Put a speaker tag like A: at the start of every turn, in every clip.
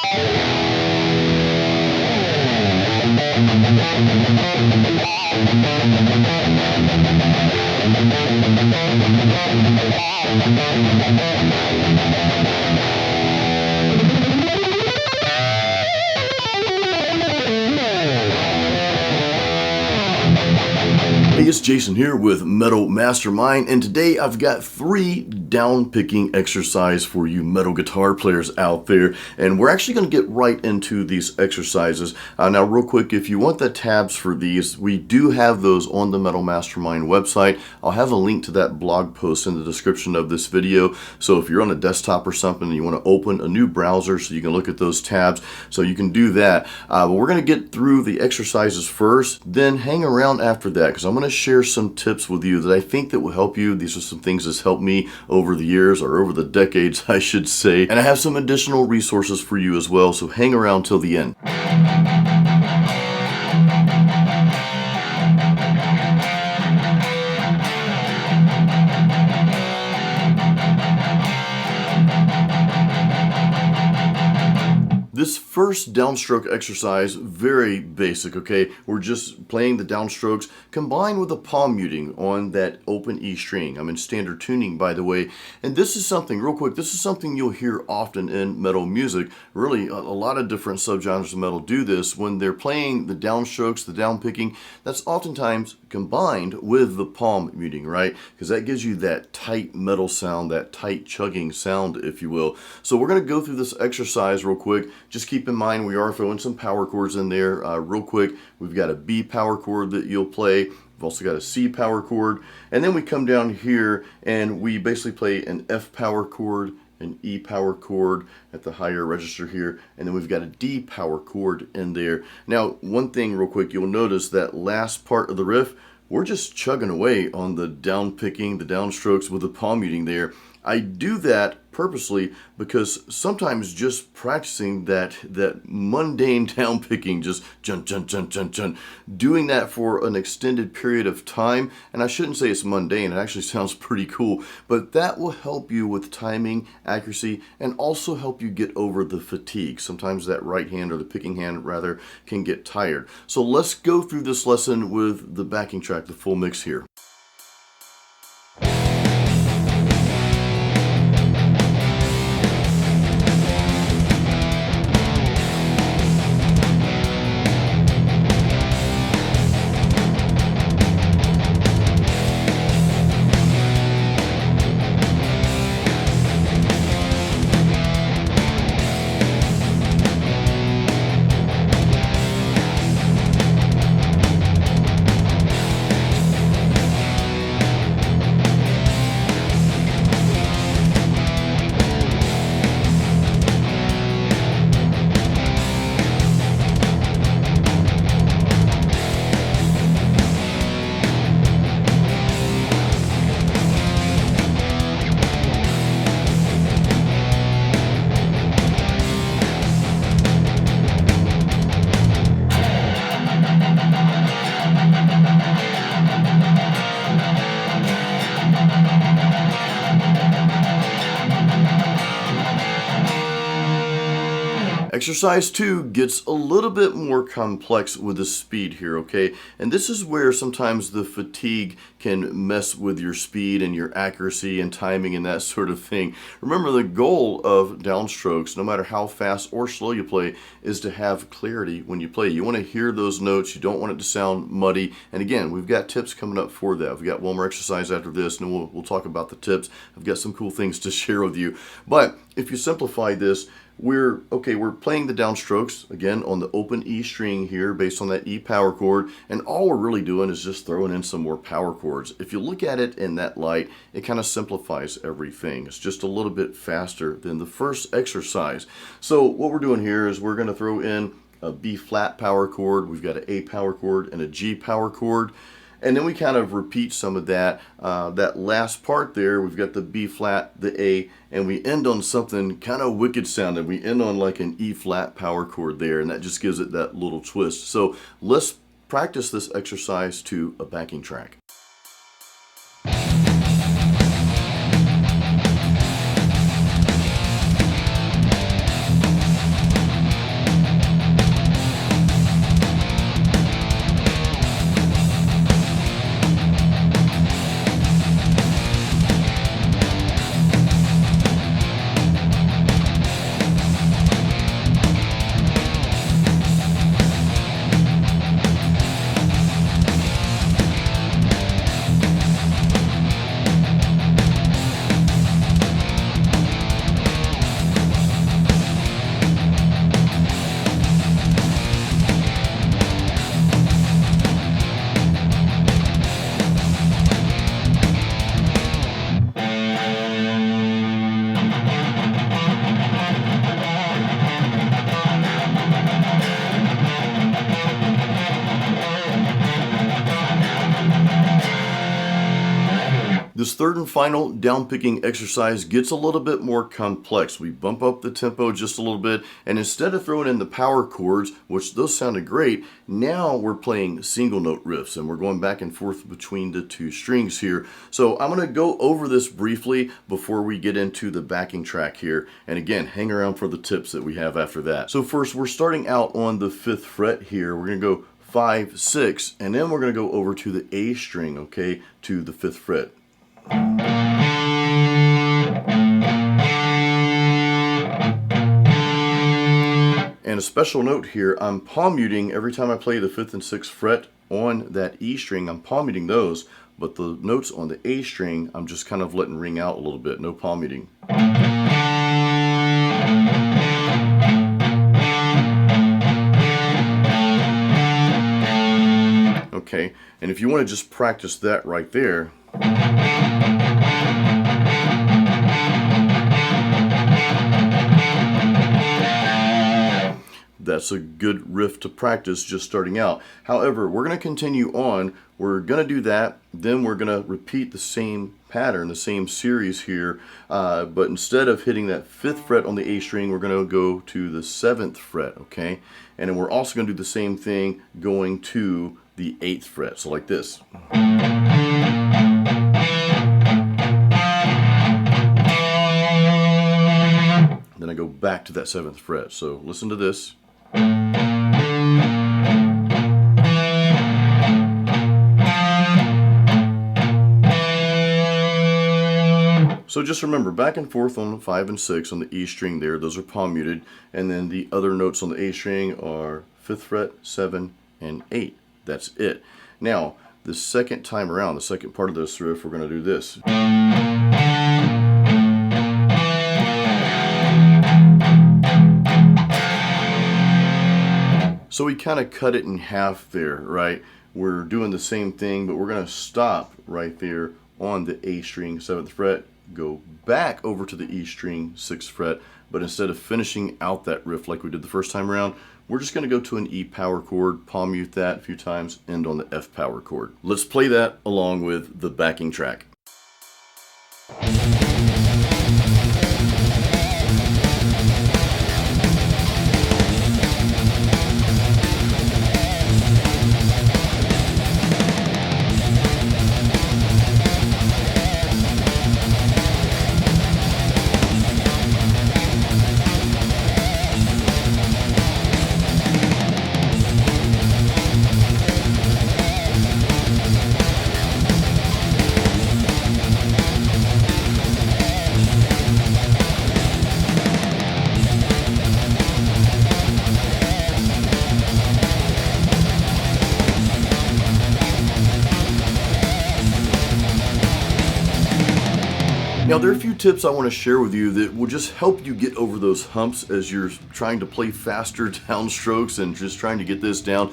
A: Hey, it's Jason here with Metal Mastermind, and today I've got 3 down picking exercise for you metal guitar players out there, and we're actually going to get right into these exercises. Now real quick, if you want the tabs for these, we do have those on the Metal Mastermind website. I'll have a link to that blog post in the description of this video, so if you're on a desktop or something and you want to open a new browser so you can look at those tabs, so you can do that. But we're going to get through the exercises first, then hang around after that, because I'm going to share some tips with you that I think that will help you. These are some things that's helped me over the years, or over the decades I should say, and I have some additional resources for you as well, so hang around till the end. This first downstroke exercise, very basic, okay? We're just playing the downstrokes combined with a palm muting on that open E string. I'm in standard tuning, by the way. And this is something, real quick, this is something you'll hear often in metal music. Really, a lot of different subgenres of metal do this. When they're playing the downstrokes, the downpicking, that's oftentimes combined with the palm muting, right? Because that gives you that tight metal sound, that tight chugging sound, if you will. So we're going to go through this exercise real quick. Just keep in mind we are throwing some power chords in there. Real quick, we've got a B power chord that you'll play. We've also got a C power chord. And then we come down here and we basically play an F power chord, an E power chord at the higher register here, and then we've got a D power chord in there. Now, one thing real quick, you'll notice that last part of the riff, we're just chugging away on the down picking, the downstrokes with the palm muting there. I do that purposely because sometimes just practicing that mundane down picking, just jun jun jun jun jun, doing that for an extended period of time, and I shouldn't say it's mundane, it actually sounds pretty cool, but that will help you with timing, accuracy, and also help you get over the fatigue. Sometimes that right hand, or the picking hand rather, can get tired. So let's go through this lesson with the backing track, the full mix here. Exercise 2 gets a little bit more complex with the speed here, okay? And this is where sometimes the fatigue can mess with your speed and your accuracy and timing and that sort of thing. Remember, the goal of downstrokes, no matter how fast or slow you play, is to have clarity when you play. You want to hear those notes. You don't want it to sound muddy. And again, we've got tips coming up for that. We've got one more exercise after this, and we'll talk about the tips. I've got some cool things to share with you. But if you simplify this, we're playing the downstrokes again on the open E string here based on that E power chord, and all we're really doing is just throwing in some more power chords. If you look at it in that light, it kind of simplifies everything. It's just a little bit faster than the first exercise. So what we're doing here is we're going to throw in a B flat power chord, we've got an A power chord and a G power chord. And then we kind of repeat some of that. That last part there, we've got the B flat, the A, and we end on something kind of wicked sounding. We end on like an E flat power chord there, and that just gives it that little twist. So let's practice this exercise to a backing track. This third and final downpicking exercise gets a little bit more complex. We bump up the tempo just a little bit, and instead of throwing in the power chords, which those sounded great, now we're playing single note riffs, and we're going back and forth between the two strings here. So I'm going to go over this briefly before we get into the backing track here, and again, hang around for the tips that we have after that. So first, we're starting out on the 5th fret here. We're going to go 5, 6, and then we're going to go over to the A string, okay, to the 5th fret. And a special note here, I'm palm muting every time I play the 5th and 6th fret on that E string. I'm palm muting those, but the notes on the A string, I'm just kind of letting ring out a little bit, no palm muting. Okay, and if you want to just practice that right there, that's a good riff to practice just starting out. However, we're going to continue on. We're going to do that, then we're going to repeat the same pattern, the same series here, but instead of hitting that 5th fret on the A string, we're going to go to the 7th fret, okay? And then we're also going to do the same thing going to the 8th fret, so like this. Then I go back to that 7th fret, so listen to this. So just remember, back and forth on 5 and 6 on the E string there, those are palm muted, and then the other notes on the A string are 5th fret, 7, and 8. That's it. Now, the second time around, the second part of this riff, we're going to do this. So we kind of cut it in half there, right? We're doing the same thing, but we're going to stop right there on the A string, 7th fret, go back over to the E string, 6th fret, but instead of finishing out that riff like we did the first time around, we're just going to go to an E power chord, palm mute that a few times, end on the F power chord. Let's play that along with the backing track. Now there are a few tips I want to share with you that will just help you get over those humps as you're trying to play faster downstrokes and just trying to get this down.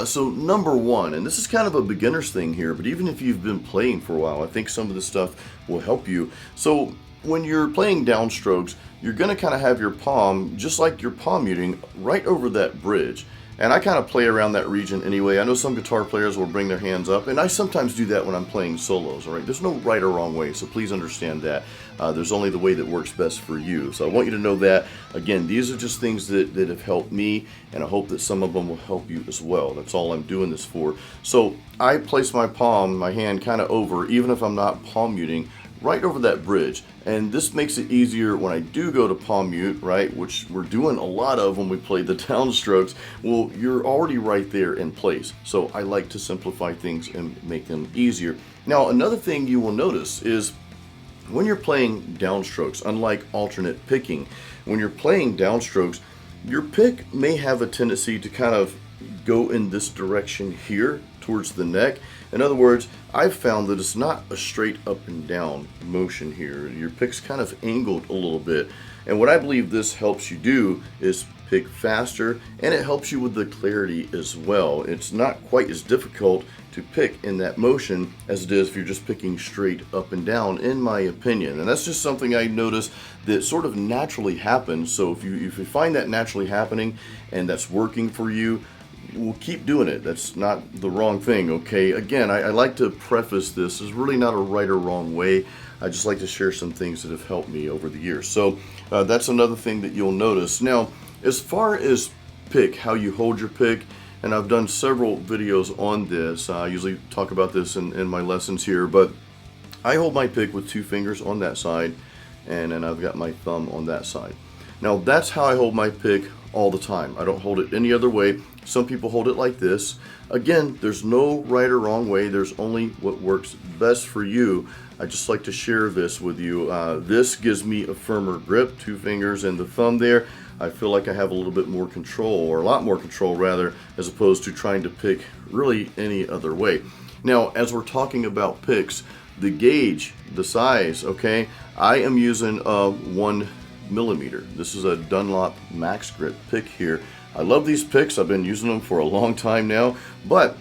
A: So number one, and this is kind of a beginner's thing here, but even if you've been playing for a while, I think some of this stuff will help you. So when you're playing downstrokes, you're going to kind of have your palm, just like you're palm muting, right over that bridge. And I kind of play around that region anyway. I know some guitar players will bring their hands up, and I sometimes do that when I'm playing solos, all right? There's no right or wrong way, so please understand that. There's only the way that works best for you. So I want you to know that. Again, these are just things that have helped me, and I hope that some of them will help you as well. That's all I'm doing this for. So I place my palm, my hand kind of over, even if I'm not palm muting, right over that bridge. And this makes it easier when I do go to palm mute, right, which we're doing a lot of when we play the downstrokes. Well, you're already right there in place. So I like to simplify things and make them easier. Now, another thing you will notice is when you're playing downstrokes, unlike alternate picking, when you're playing downstrokes, your pick may have a tendency to kind of go in this direction here towards the neck. In other words, I've found that it's not a straight up and down motion here. Your pick's kind of angled a little bit. And what I believe this helps you do is pick faster, and it helps you with the clarity as well. It's not quite as difficult to pick in that motion as it is if you're just picking straight up and down, in my opinion. And that's just something I noticed that sort of naturally happens. So if you find that naturally happening and that's working for you, we'll keep doing it. That's not the wrong thing, okay? Again, I like to preface this. There's really not a right or wrong way. I just like to share some things that have helped me over the years. So that's another thing that you'll notice. Now, as far as pick, how you hold your pick, and I've done several videos on this. I usually talk about this in my lessons here, but I hold my pick with 2 fingers on that side, and then I've got my thumb on that side. Now that's how I hold my pick all the time. I don't hold it any other way. Some people hold it like this. Again, there's no right or wrong way. There's only what works best for you. I just like to share this with you. This gives me a firmer grip, 2 fingers and the thumb there. I feel like I have a little bit more control, or a lot more control rather, as opposed to trying to pick really any other way. Now, as we're talking about picks, the gauge, the size, okay, I am using a 1 millimeter. This is a Dunlop Max Grip pick here. I love these picks. I've been using them for a long time now, but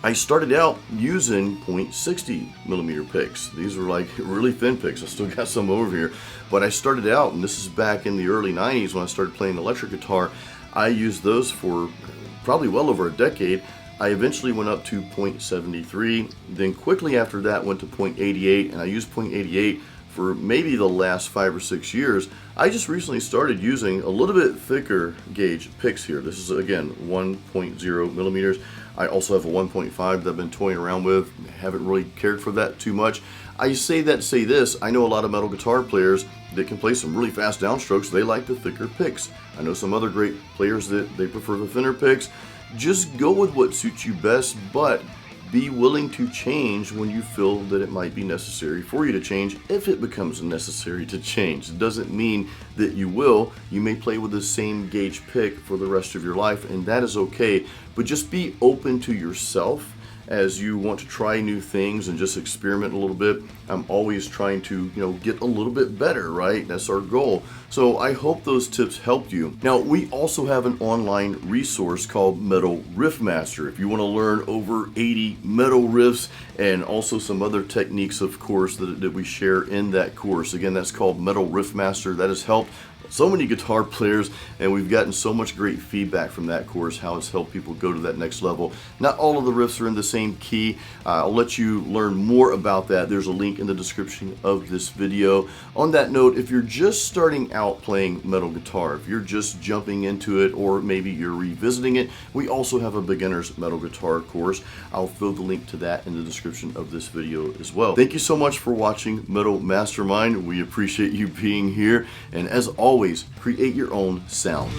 A: I started out using .60 millimeter picks. These were like really thin picks. I still got some over here, but I started out, and this is back in the early 90s when I started playing electric guitar. I used those for probably well over a decade. I eventually went up to .73, then quickly after that went to .88, and I used .88 for maybe the last 5 or 6 years. I just recently started using a little bit thicker gauge picks here. This is again 1.0 millimeters. I also have a 1.5 that I've been toying around with. Haven't really cared for that too much. I say that to say this, I know a lot of metal guitar players that can play some really fast downstrokes. They like the thicker picks. I know some other great players that they prefer the thinner picks. Just go with what suits you best, but be willing to change when you feel that it might be necessary for you to change, if it becomes necessary to change. It doesn't mean that you will. You may play with the same gauge pick for the rest of your life, and that is okay, but just be open to yourself as you want to try new things and just experiment a little bit. I'm always trying to, get a little bit better, right? That's our goal. So I hope those tips helped you. Now, we also have an online resource called Metal Riff Master. If you want to learn over 80 metal riffs and also some other techniques, of course, that we share in that course. Again, that's called Metal Riff Master. That has helped so many guitar players, and we've gotten so much great feedback from that course, how it's helped people go to that next level. Not all of the riffs are in the same key. I'll let you learn more about that. There's a link in the description of this video. On that note, if you're just starting out playing metal guitar, if you're just jumping into it, or maybe you're revisiting it, we also have a beginner's metal guitar course. I'll throw the link to that in the description of this video as well. Thank you so much for watching Metal Mastermind. We appreciate you being here, and as always, create your own sound.